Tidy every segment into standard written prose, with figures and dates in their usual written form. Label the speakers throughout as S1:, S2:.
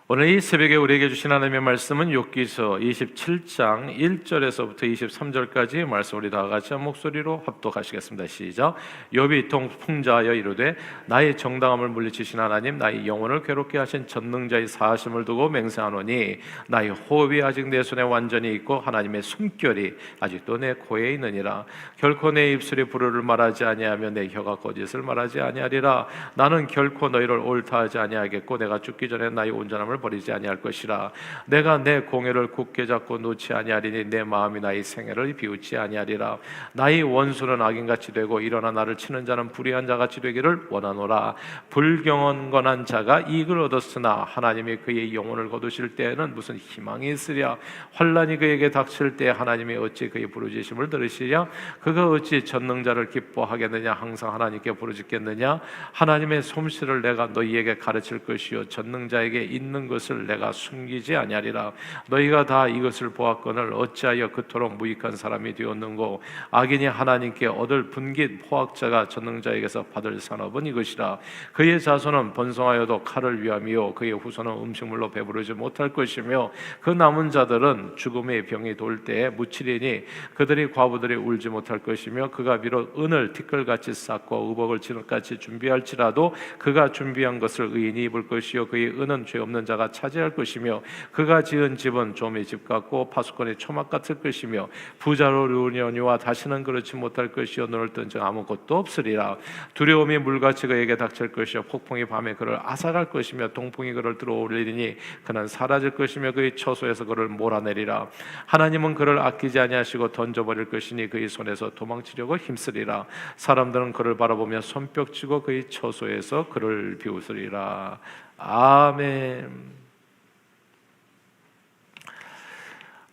S1: 오늘 이 새벽에 우리에게 주신 하나님의 말씀은 욥기서 27장 1절에서부터 23절까지 말씀, 우리 다 같이 한 목소리로 합독하시겠습니다. 시작. 욥이 통자하여 이르되 나의 정당함을 물리치신 하나님, 나의 영혼을 괴롭게 하신 전능자의 사하심을 두고 맹세하노니 나의 호흡이 아직 내 손에 완전히 있고 하나님의 숨결이 아직도 내 코에 있느니라. 결코 내 입술이 불의를 말하지 아니하며 내 혀가 거짓을 말하지 아니하리라. 나는 결코 너희를 옳다 하지 아니하겠고 내가 죽기 전에 나의 온전함을 버리지 아니할 것이라. 내가 내 공회를 굳게 잡고 놓지 아니하리니 내 마음이 나의 생애를 비웃지 아니하리라. 나의 원수는 악인같이 되고 일어나 나를 치는 자는 불의한 자같이 되기를 원하노라. 불경건한 자가 이익을 얻었으나 하나님이 그의 영혼을 거두실 때에는 무슨 희망이 있으랴. 환난이 그에게 닥칠 때 하나님이 어찌 그의 부르짖음을 들으시랴. 그가 어찌 전능자를 기뻐하겠느냐. 항상 하나님께 부르짖겠느냐. 하나님의 솜씨를 내가 너희에게 가르칠 것이요 전능자에게 있는 것을 내가 숨기지 아니하리라. 너희가 다 이것을 보았거늘 어찌하여 그토록 무익한 사람이 되었는고. 악인이 하나님께 얻을 분깃 포악자가 전능자에게서 받을 산업은 이것이라. 그의 자손은 번성하여도 칼을 위함이요 그의 후손은 음식물로 배부르지 못할 것이며 그 남은 자들은 죽음의 병이 돌 때에 묻히리니 그들이 과부들이 울지 못할 것이며 그가 비록 은을 티끌같이 쌓고 의복을 진흙같이 준비할지라도 그가 준비한 것을 의인이 입을 것이요 그의 은은 죄 없는 자가 차지할 것이며 그가 지은 집은 좀의 집 같고 파수꾼의 초막 같을 것이며 부자로 누우려니와 다시는 그렇지 못할 것이요 눈을 뜬 적 아무것도 없으리라. 두려움이 물같이 그에게 닥칠 것이요 폭풍이 밤에 그를 앗아갈 것이며 동풍이 그를 들어올리니 그는 사라질 것이며 그의 처소에서 그를 몰아내리라. 하나님은 그를 아끼지 아니하시고 던져버릴 것이니 그의 손에서 도망치려고 힘쓰리라. 사람들은 그를 바라보며 손뼉치고 그의 처소에서 그를 비웃으리라. 아멘.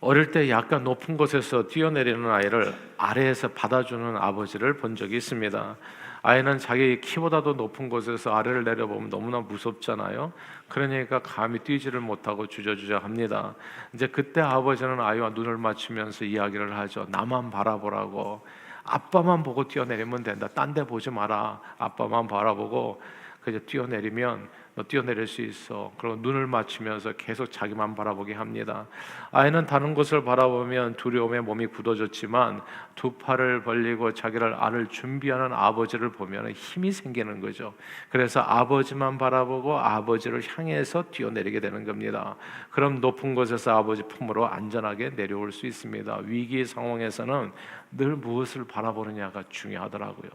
S1: 어릴 때 약간 높은 곳에서 뛰어내리는 아이를 아래에서 받아주는 아버지를 본 적이 있습니다. 아이는 자기 키보다도 높은 곳에서 아래를 내려보면 너무나 무섭잖아요. 그러니까 감히 뛰지를 못하고 주저주저 합니다. 이제 그때 아버지는 아이와 눈을 맞추면서 이야기를 하죠. 나만 바라보라고. 아빠만 보고 뛰어내리면 된다. 딴 데 보지 마라. 아빠만 바라보고 그저 뛰어내리면 너 뛰어내릴 수 있어. 그리고 눈을 맞추면서 계속 자기만 바라보게 합니다. 아이는 다른 곳을 바라보면 두려움에 몸이 굳어졌지만 두 팔을 벌리고 자기를 안을 준비하는 아버지를 보면 힘이 생기는 거죠. 그래서 아버지만 바라보고 아버지를 향해서 뛰어내리게 되는 겁니다. 그럼 높은 곳에서 아버지 품으로 안전하게 내려올 수 있습니다. 위기 상황에서는 늘 무엇을 바라보느냐가 중요하더라고요.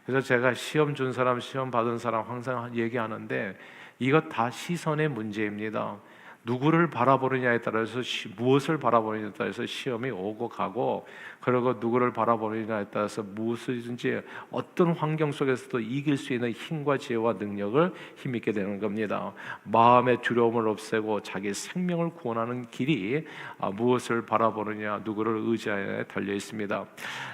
S1: 그래서 제가 시험 준 사람, 시험 받은 사람 항상 얘기하는데 이것 다 시선의 문제입니다. 누구를 바라보느냐에 따라서 무엇을 바라보느냐에 따라서 시험이 오고 가고, 그리고 누구를 바라보느냐에 따라서 무엇이든지 어떤 환경 속에서도 이길 수 있는 힘과 지혜와 능력을 힘있게 되는 겁니다. 마음의 두려움을 없애고 자기 생명을 구원하는 길이 무엇을 바라보느냐, 누구를 의지하느냐에 달려 있습니다.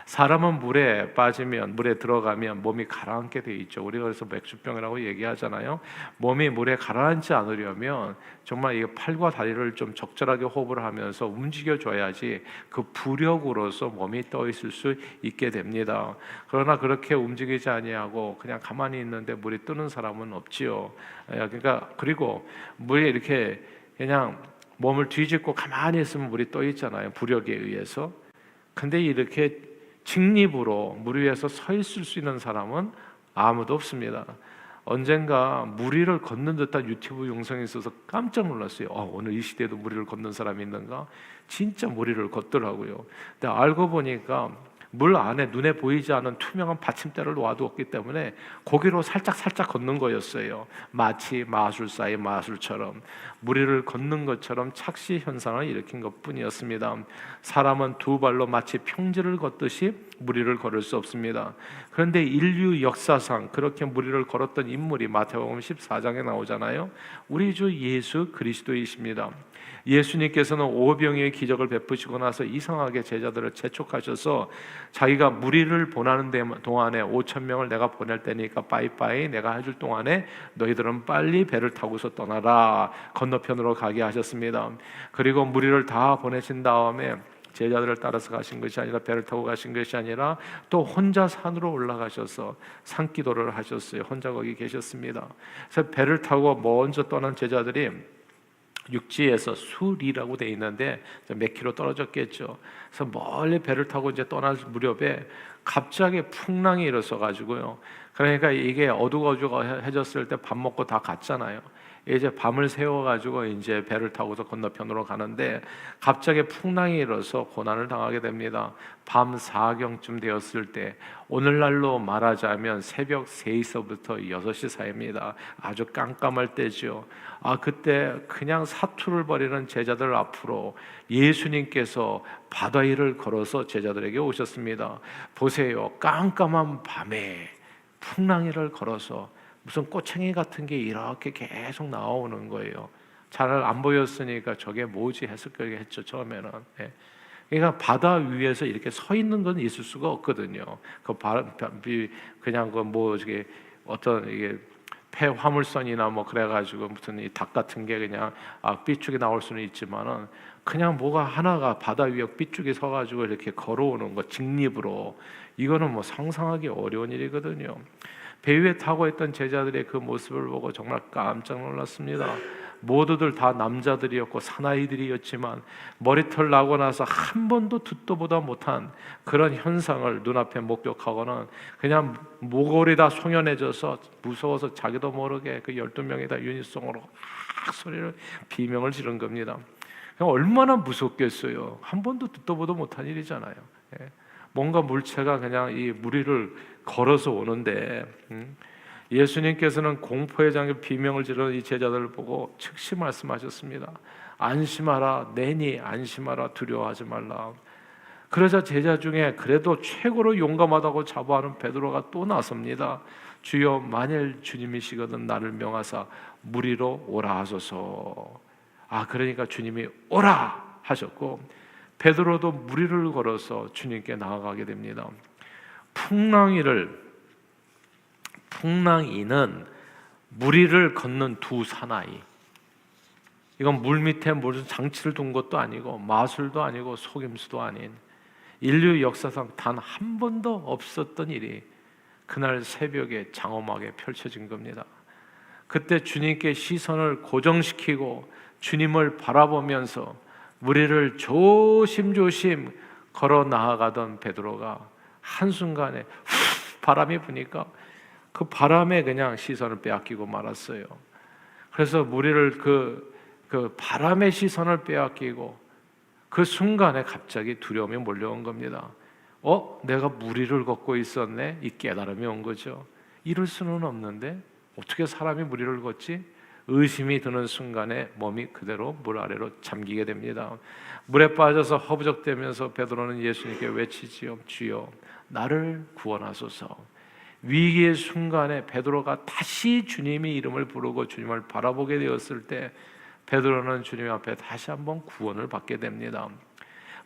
S1: 사람은 물에 빠지면, 물에 들어가면 몸이 가라앉게 돼 있죠. 우리가 그래서 맥주병이라고 얘기하잖아요. 몸이 물에 가라앉지 않으려면 정말 이 팔과 다리를 좀 적절하게 호흡을 하면서 움직여줘야지 그 부력으로서 몸이 떠 있을 수 있게 됩니다. 그러나 그렇게 움직이지 아니하고 그냥 가만히 있는데 물이 뜨는 사람은 없지요. 그러니까 그리고 물에 이렇게 그냥 몸을 뒤집고 가만히 있으면 물이 떠 있잖아요. 부력에 의해서. 근데 이렇게 직립으로 물 위에서 서 있을 수 있는 사람은 아무도 없습니다. 언젠가 물 위를 걷는 듯한 유튜브 영상이 있어서 깜짝 놀랐어요. 오늘 이 시대에도 물 위를 걷는 사람이 있는가? 진짜 물 위를 걷더라고요. 근데 알고 보니까 물 안에 눈에 보이지 않는 투명한 받침대를 놔두었기 때문에 거기로 살짝 걷는 거였어요. 마치 마술사의 마술처럼 물 위를 걷는 것처럼 착시 현상을 일으킨 것뿐이었습니다. 사람은 두 발로 마치 평지를 걷듯이 물 위를 걸을 수 없습니다. 그런데 인류 역사상 그렇게 물 위를 걸었던 인물이 마태복음 14장에 나오잖아요. 우리 주 예수 그리스도이십니다. 예수님께서는 오병이의 기적을 베푸시고 나서 이상하게 제자들을 재촉하셔서 자기가 무리를 보내는 동안에 5,000명을 내가 보낼 테니까 빠이빠이 내가 해줄 동안에 너희들은 빨리 배를 타고서 떠나라, 건너편으로 가게 하셨습니다. 그리고 무리를 다 보내신 다음에 제자들을 따라서 가신 것이 아니라, 배를 타고 가신 것이 아니라 또 혼자 산으로 올라가셔서 산기도를 하셨어요. 혼자 거기 계셨습니다. 그래서 배를 타고 먼저 떠난 제자들이 육지에서 수리라고 돼 있는데 몇 킬로 떨어졌겠죠. 그래서 멀리 배를 타고 이제 떠날 무렵에 갑자기 풍랑이 일어서 가지고요. 그러니까 이게 어둑어둑해졌을 때 밥 먹고 다 갔잖아요. 이제 밤을 새워가지고 이제 배를 타고서 건너편으로 가는데 갑자기 풍랑이 일어서 고난을 당하게 됩니다. 밤 4경쯤 되었을 때, 오늘날로 말하자면 새벽 3시서부터 6시 사이입니다. 아주 깜깜할 때죠. 그때 그냥 사투를 벌이는 제자들 앞으로 예수님께서 바다 위를 걸어서 제자들에게 오셨습니다. 보세요, 깜깜한 밤에 풍랑이를 걸어서 무슨 꼬챙이 같은 게 이렇게 계속 나오는 거예요. 잘 안 보였으니까 저게 뭐지 했죠 처음에는. 그러니까 바다 위에서 이렇게 서 있는 건 있을 수가 없거든요. 그냥 이게 어떤 이게 폐화물선이나 그래가지고 무슨 이 닭 같은 게 그냥 삐죽이 나올 수는 있지만은 그냥 뭐가 하나가 바다 위에 삐죽이 서가지고 이렇게 걸어오는 거 직립으로, 이거는 상상하기 어려운 일이거든요. 배 위에 타고 있던 제자들의 그 모습을 보고 정말 깜짝 놀랐습니다. 모두들 다 남자들이었고 사나이들이었지만 머리털 나고 나서 한 번도 듣도 보다 못한 그런 현상을 눈앞에 목격하고는 그냥 목골이 다 송연해져서 무서워서 자기도 모르게 그 12명이 다 유니송으로 소리를 비명을 지른 겁니다. 얼마나 무섭겠어요. 한 번도 듣도 보도 못한 일이잖아요. 뭔가 물체가 그냥 이 무리를 걸어서 오는데, 예수님께서는 공포의 장에 비명을 지르는 이 제자들을 보고 즉시 말씀하셨습니다. 안심하라, 내니 안심하라, 두려워하지 말라. 그러자 제자 중에 그래도 최고로 용감하다고 자부하는 베드로가 또 나섭니다. 주여, 만일 주님이시거든 나를 명하사 무리로 오라 하소서. 그러니까 주님이 오라 하셨고 베드로도 무리를 걸어서 주님께 나아가게 됩니다. 풍랑이는 무리를 걷는 두 사나이. 이건 물 밑에 무슨 장치를 둔 것도 아니고 마술도 아니고 속임수도 아닌, 인류 역사상 단 한 번도 없었던 일이 그날 새벽에 장엄하게 펼쳐진 겁니다. 그때 주님께 시선을 고정시키고 주님을 바라보면서 무리를 조심조심 걸어 나아가던 베드로가 한순간에 바람이 부니까 그 바람에 그냥 시선을 빼앗기고 말았어요. 그래서 무리를 그 바람의 시선을 빼앗기고 그 순간에 갑자기 두려움이 몰려온 겁니다. 내가 무리를 걷고 있었네? 이 깨달음이 온 거죠. 이럴 수는 없는데 어떻게 사람이 무리를 걷지? 의심이 드는 순간에 몸이 그대로 물 아래로 잠기게 됩니다. 물에 빠져서 허부적대면서 베드로는 예수님께 외치지요. 주여, 나를 구원하소서. 위기의 순간에 베드로가 다시 주님의 이름을 부르고 주님을 바라보게 되었을 때 베드로는 주님 앞에 다시 한번 구원을 받게 됩니다.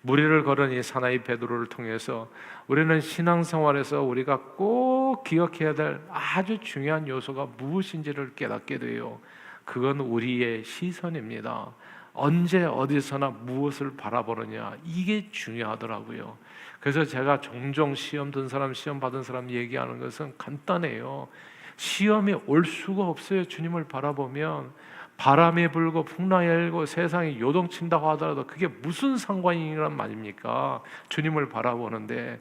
S1: 무리를 걸은 이 사나이 베드로를 통해서 우리는 신앙생활에서 우리가 꼭 기억해야 될 아주 중요한 요소가 무엇인지를 깨닫게 돼요. 그건 우리의 시선입니다. 언제 어디서나 무엇을 바라보느냐, 이게 중요하더라고요. 그래서 제가 종종 시험 든 사람, 시험 받은 사람 얘기하는 것은 간단해요. 시험이 올 수가 없어요. 주님을 바라보면 바람이 불고 풍랑이 일고 세상이 요동친다고 하더라도 그게 무슨 상관이란 말입니까? 주님을 바라보는데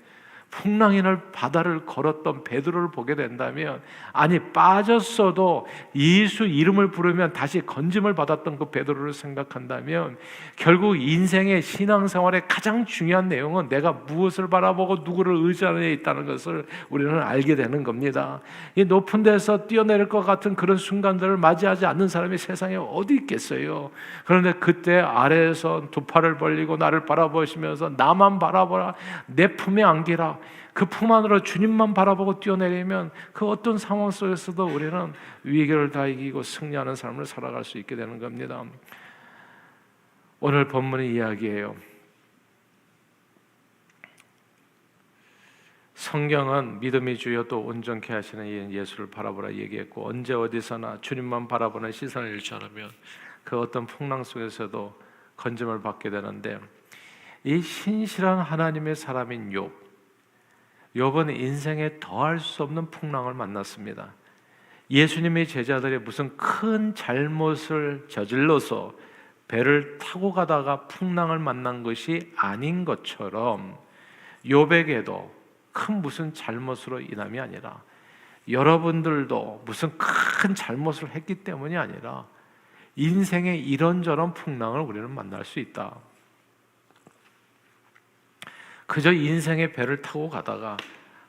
S1: 풍랑이나 바다를 걸었던 베드로를 보게 된다면, 아니 빠졌어도 예수 이름을 부르면 다시 건짐을 받았던 그 베드로를 생각한다면 결국 인생의 신앙생활의 가장 중요한 내용은 내가 무엇을 바라보고 누구를 의지하는 데 있다는 것을 우리는 알게 되는 겁니다. 이 높은 데서 뛰어내릴 것 같은 그런 순간들을 맞이하지 않는 사람이 세상에 어디 있겠어요. 그런데 그때 아래에서 두 팔을 벌리고 나를 바라보시면서 나만 바라보라, 내 품에 안기라, 그 품 안으로 주님만 바라보고 뛰어내리면 그 어떤 상황 속에서도 우리는 위기를 다 이기고 승리하는 삶을 살아갈 수 있게 되는 겁니다. 오늘 본문의 이야기예요. 성경은 믿음이 주여 또 온전케 하시는 예수를 바라보라 얘기했고, 언제 어디서나 주님만 바라보는 시선을 잃지 않으면 그 어떤 풍랑 속에서도 건짐을 받게 되는데, 이 신실한 하나님의 사람인 욥은 인생에 더할 수 없는 풍랑을 만났습니다. 예수님의 제자들이 무슨 큰 잘못을 저질러서 배를 타고 가다가 풍랑을 만난 것이 아닌 것처럼 욥에게도 큰 무슨 잘못으로 인함이 아니라 여러분들도 무슨 큰 잘못을 했기 때문이 아니라 인생의 이런저런 풍랑을 우리는 만날 수 있다. 그저 인생의 배를 타고 가다가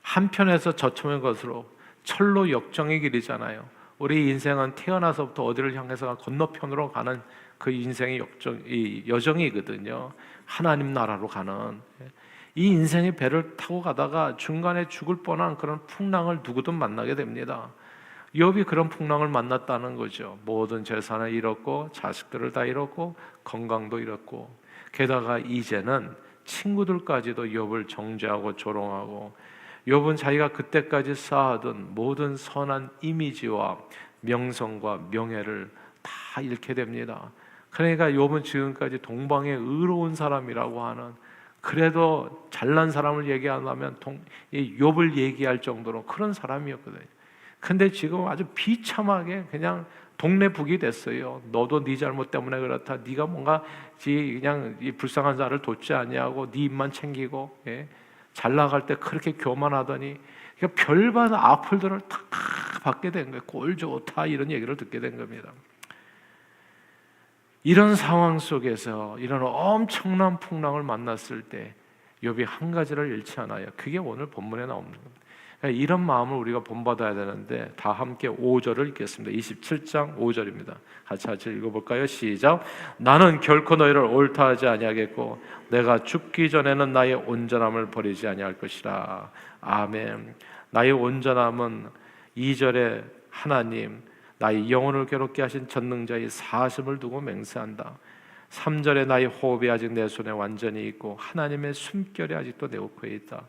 S1: 한편에서 저점의 것으로 철로 역정의 길이잖아요. 우리 인생은 태어나서부터 어디를 향해서 건너편으로 가는 그 인생의 여정이거든요. 하나님 나라로 가는 이 인생의 배를 타고 가다가 중간에 죽을 뻔한 그런 풍랑을 누구든 만나게 됩니다. 욥이 그런 풍랑을 만났다는 거죠. 모든 재산을 잃었고 자식들을 다 잃었고 건강도 잃었고 게다가 이제는 친구들까지도 욥을 정죄하고 조롱하고 욥은 자기가 그때까지 쌓아둔 모든 선한 이미지와 명성과 명예를 다 잃게 됩니다. 그러니까 욥은 지금까지 동방의 의로운 사람이라고 하는, 그래도 잘난 사람을 얘기하려면 이 욥을 얘기할 정도로 그런 사람이었거든요. 근데 지금 아주 비참하게 그냥 동네 북이 됐어요. 너도 네 잘못 때문에 그렇다. 네가 뭔가 그냥 이 불쌍한 자를 돕지 아니하고 네 입만 챙기고 잘 나갈 때 그렇게 교만하더니 그러니까 별반 악플들을 다 받게 된 거예요. 꼴 좋다 이런 얘기를 듣게 된 겁니다. 이런 상황 속에서 이런 엄청난 풍랑을 만났을 때 욥이 한 가지를 잃지 않아요. 그게 오늘 본문에 나오는 겁니다. 그러니까 이런 마음을 우리가 본받아야 되는데 다 함께 5절을 읽겠습니다. 27장 5절입니다. 같이 읽어볼까요? 시작. 나는 결코 너희를 옳다 하지 아니하겠고 내가 죽기 전에는 나의 온전함을 버리지 아니할 것이라. 아멘. 나의 온전함은 2절에 하나님 나의 영혼을 괴롭게 하신 전능자의 사심을 두고 맹세한다. 3절에 나의 호흡이 아직 내 손에 완전히 있고 하나님의 숨결이 아직도 내 코에 있다.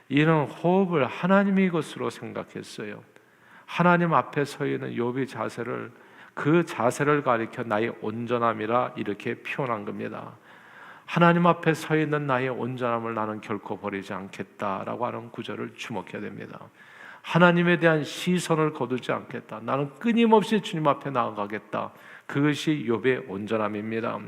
S1: 이는 호흡을 하나님의 것으로 생각했어요. 하나님 앞에 서 있는 욥의 자세를, 그 자세를 가리켜 나의 온전함이라 이렇게 표현한 겁니다. 하나님 앞에 서 있는 나의 온전함을 나는 결코 버리지 않겠다라고 하는 구절을 주목해야 됩니다. 하나님에 대한 시선을 거두지 않겠다. 나는 끊임없이 주님 앞에 나아가겠다. 그것이 욥의 온전함입니다.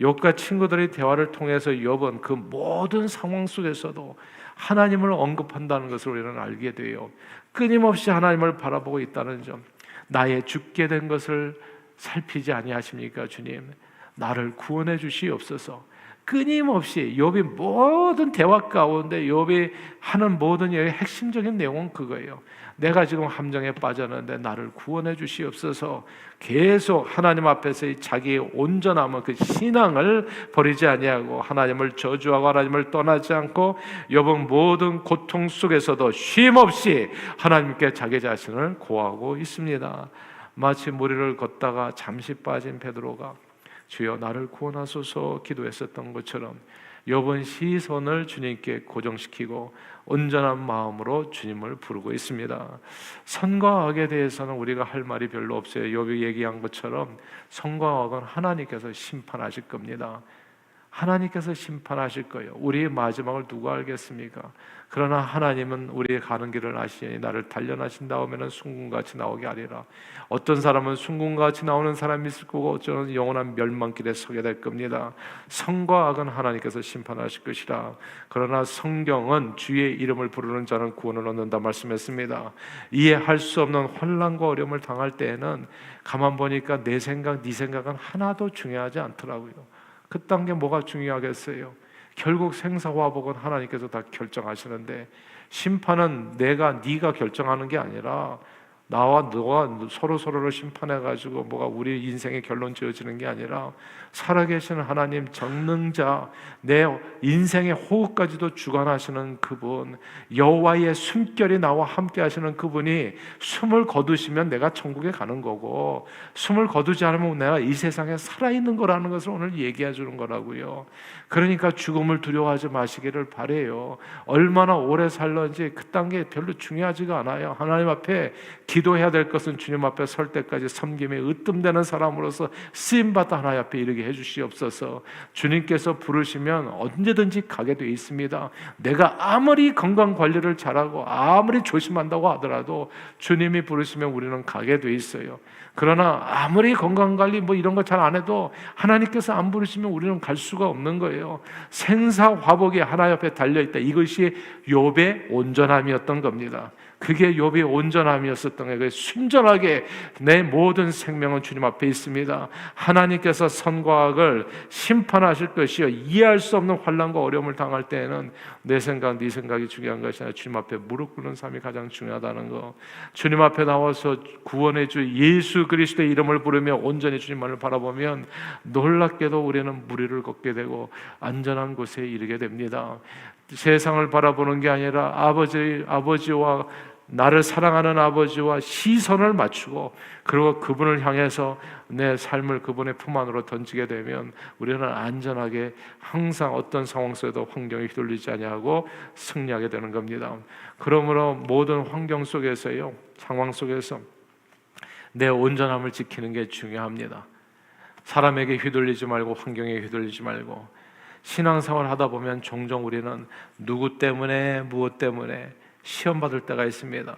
S1: 욥과 친구들의 대화를 통해서 욥은 그 모든 상황 속에서도 하나님을 언급한다는 것을 우리는 알게 돼요. 끊임없이 하나님을 바라보고 있다는 점. 나의 죽게 된 것을 살피지 아니하십니까 주님? 나를 구원해 주시옵소서. 끊임없이 욥이 모든 대화 가운데 욥이 하는 모든 얘기의 핵심적인 내용은 그거예요. 내가 지금 함정에 빠졌는데 나를 구원해 주시옵소서. 계속 하나님 앞에서 자기의 온전함은 그 신앙을 버리지 아니하고 하나님을 저주하고 하나님을 떠나지 않고 욥은 모든 고통 속에서도 쉼없이 하나님께 자기 자신을 고하고 있습니다. 마치 무리를 걷다가 잠시 빠진 베드로가 주여 나를 구원하소서 기도했었던 것처럼 욥은 시선을 주님께 고정시키고 온전한 마음으로 주님을 부르고 있습니다. 선과 악에 대해서는 우리가 할 말이 별로 없어요. 욥이 얘기한 것처럼 선과 악은 하나님께서 심판하실 겁니다. 하나님께서 심판하실 거예요. 우리의 마지막을 누가 알겠습니까? 그러나 하나님은 우리의 가는 길을 아시니 나를 단련하신 다음에는 순금같이 나오게 하리라. 어떤 사람은 순금같이 나오는 사람이 있을 거고 어쩌면 영원한 멸망길에 서게 될 겁니다. 선과 악은 하나님께서 심판하실 것이라. 그러나 성경은 주의 이름을 부르는 자는 구원을 얻는다 말씀했습니다. 이해할 수 없는 혼란과 어려움을 당할 때에는 가만 보니까 내 생각, 네 생각은 하나도 중요하지 않더라고요. 그딴 게 뭐가 중요하겠어요? 결국 생사화복은 하나님께서 다 결정하시는데 심판은 네가 결정하는 게 아니라 나와 너가 서로를 심판해가지고 뭐가 우리 인생의 결론 지어지는 게 아니라 살아계신 하나님 전능자, 내 인생의 호흡까지도 주관하시는 그분, 여호와의 숨결이 나와 함께 하시는 그분이 숨을 거두시면 내가 천국에 가는 거고 숨을 거두지 않으면 내가 이 세상에 살아있는 거라는 것을 오늘 얘기해 주는 거라고요. 그러니까 죽음을 두려워하지 마시기를 바래요. 얼마나 오래 살는지 그딴 게 별로 중요하지가 않아요. 하나님 앞에 기도해야 될 것은 주님 앞에 설 때까지 섬김에 으뜸되는 사람으로서 쓰임받아 하나님 앞에 이르게 해주시옵소서. 주님께서 부르시면 언제든지 가게 돼 있습니다. 내가 아무리 건강관리를 잘하고 아무리 조심한다고 하더라도 주님이 부르시면 우리는 가게 돼 있어요. 그러나 아무리 건강관리 뭐 이런 거 잘 안 해도 하나님께서 안 부르시면 우리는 갈 수가 없는 거예요. 생사화복이 하나님 앞에 달려있다. 이것이 욥의 온전함이었던 겁니다. 그게 욥의 온전함이었었던 거예요. 순전하게 내 모든 생명은 주님 앞에 있습니다. 하나님께서 선과 악을 심판하실 것이요, 이해할 수 없는 환난과 어려움을 당할 때에는 내 생각, 네 생각이 중요한 것이 아니라 주님 앞에 무릎 꿇는 삶이 가장 중요하다는 거. 주님 앞에 나와서 구원의 주 예수 그리스도의 이름을 부르며 온전히 주님만을 바라보면 놀랍게도 우리는 무리를 걷게 되고 안전한 곳에 이르게 됩니다. 세상을 바라보는 게 아니라 아버지와 나를 사랑하는 아버지와 시선을 맞추고 그리고 그분을 향해서 내 삶을 그분의 품 안으로 던지게 되면 우리는 안전하게 항상 어떤 상황 속에도 환경에 휘둘리지 아니하고 승리하게 되는 겁니다. 그러므로 모든 환경 속에서요, 상황 속에서 내 온전함을 지키는 게 중요합니다. 사람에게 휘둘리지 말고 환경에 휘둘리지 말고. 신앙생활 하다 보면 종종 우리는 누구 때문에 무엇 때문에 시험 받을 때가 있습니다.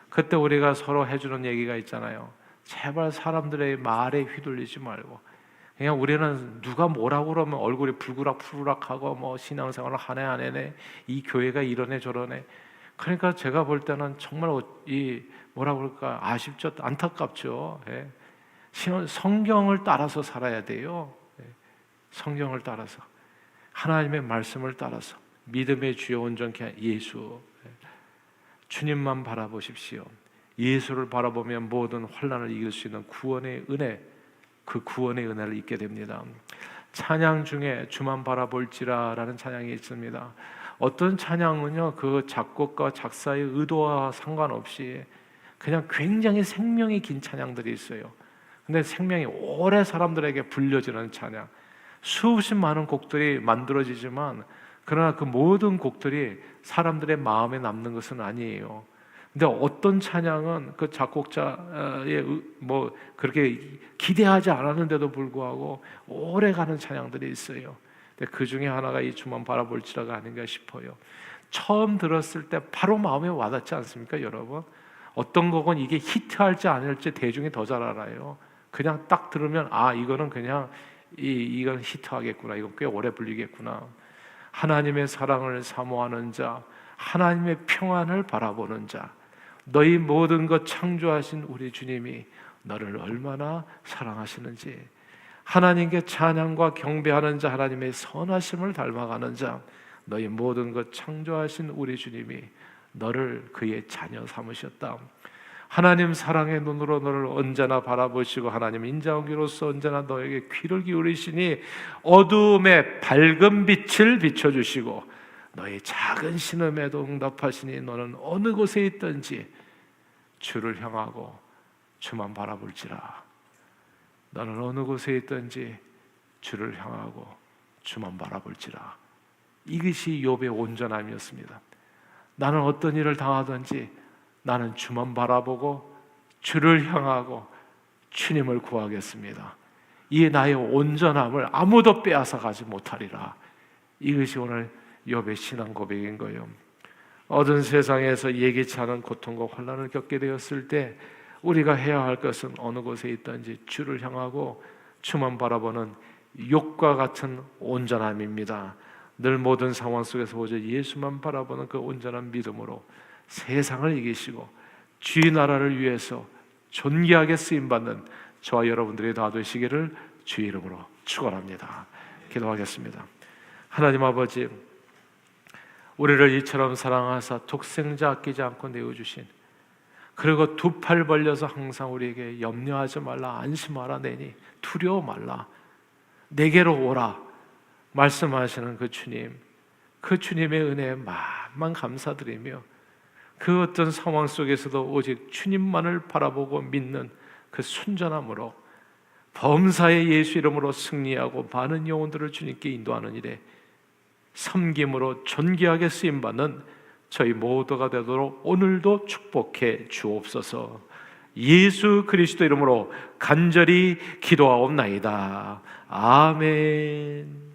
S1: 그때 우리가 서로 해주는 얘기가 있잖아요. 제발 사람들의 말에 휘둘리지 말고 그냥 우리는 누가 뭐라고 그러면 얼굴이 불그락불그락하고 뭐 신앙생활을 하네 안 해네, 이 교회가 이러네 저러네. 그러니까 제가 볼 때는 정말 이 뭐라 그럴까, 아쉽죠, 안타깝죠. 예. 성경을 따라서 살아야 돼요. 예. 성경을 따라서, 하나님의 말씀을 따라서, 믿음의 주요 온전케 한 예수, 주님만 바라보십시오. 예수를 바라보면 모든 환난을 이길 수 있는 구원의 은혜, 그 구원의 은혜를 잊게 됩니다. 찬양 중에 주만 바라볼지라라는 찬양이 있습니다. 어떤 찬양은요, 그 작곡과 작사의 의도와 상관없이 그냥 굉장히 생명이 긴 찬양들이 있어요. 근데 생명이 오래 사람들에게 불려지는 찬양, 수없이 많은 곡들이 만들어지지만 그러나 그 모든 곡들이 사람들의 마음에 남는 것은 아니에요. 근데 어떤 찬양은 그 작곡자의 뭐 그렇게 기대하지 않았는데도 불구하고 오래 가는 찬양들이 있어요. 근데 그 중에 하나가 이 주만 바라볼지라가 아닌가 싶어요. 처음 들었을 때 바로 마음에 와닿지 않습니까, 여러분? 어떤 곡은 이게 히트할지 아닐지 대중이 더 잘 알아요. 그냥 딱 들으면 아, 이거는 그냥 이건 히트하겠구나, 이건 꽤 오래 불리겠구나. 하나님의 사랑을 사모하는 자, 하나님의 평안을 바라보는 자, 너희 모든 것 창조하신 우리 주님이 너를 얼마나 사랑하시는지, 하나님께 찬양과 경배하는 자, 하나님의 선하심을 닮아가는 자, 너희 모든 것 창조하신 우리 주님이 너를 그의 자녀 삼으셨다. 하나님 사랑의 눈으로 너를 언제나 바라보시고 하나님 인자오기로서 언제나 너에게 귀를 기울이시니 어두움에 밝은 빛을 비춰주시고 너의 작은 신음에도 응답하시니 너는 어느 곳에 있든지 주를 향하고 주만 바라볼지라. 너는 어느 곳에 있든지 주를 향하고 주만 바라볼지라. 이것이 욥의 온전함이었습니다. 나는 어떤 일을 당하든지 나는 주만 바라보고 주를 향하고 주님을 구하겠습니다. 이 나의 온전함을 아무도 빼앗아 가지 못하리라. 이것이 오늘 욥의 신앙 고백인 거예요. 어두운 세상에서 예기치 않은 고통과 환난을 겪게 되었을 때 우리가 해야 할 것은 어느 곳에 있든지 주를 향하고 주만 바라보는 욥과 같은 온전함입니다. 늘 모든 상황 속에서 오직 예수만 바라보는 그 온전한 믿음으로 세상을 이기시고 주의 나라를 위해서 존귀하게 쓰임받는 저와 여러분들이 다 되시기를 주의 이름으로 축원합니다. 기도하겠습니다. 하나님 아버지, 우리를 이처럼 사랑하사 독생자 아끼지 않고 내어주신, 그리고 두 팔 벌려서 항상 우리에게 염려하지 말라, 안심하라, 내니 두려워 말라, 내게로 오라 말씀하시는 그 주님, 그 주님의 은혜에 만만 감사드리며 그 어떤 상황 속에서도 오직 주님만을 바라보고 믿는 그 순전함으로 범사의 예수 이름으로 승리하고 많은 영혼들을 주님께 인도하는 일에 섬김으로 존귀하게 쓰임받는 저희 모두가 되도록 오늘도 축복해 주옵소서. 예수 그리스도 이름으로 간절히 기도하옵나이다. 아멘.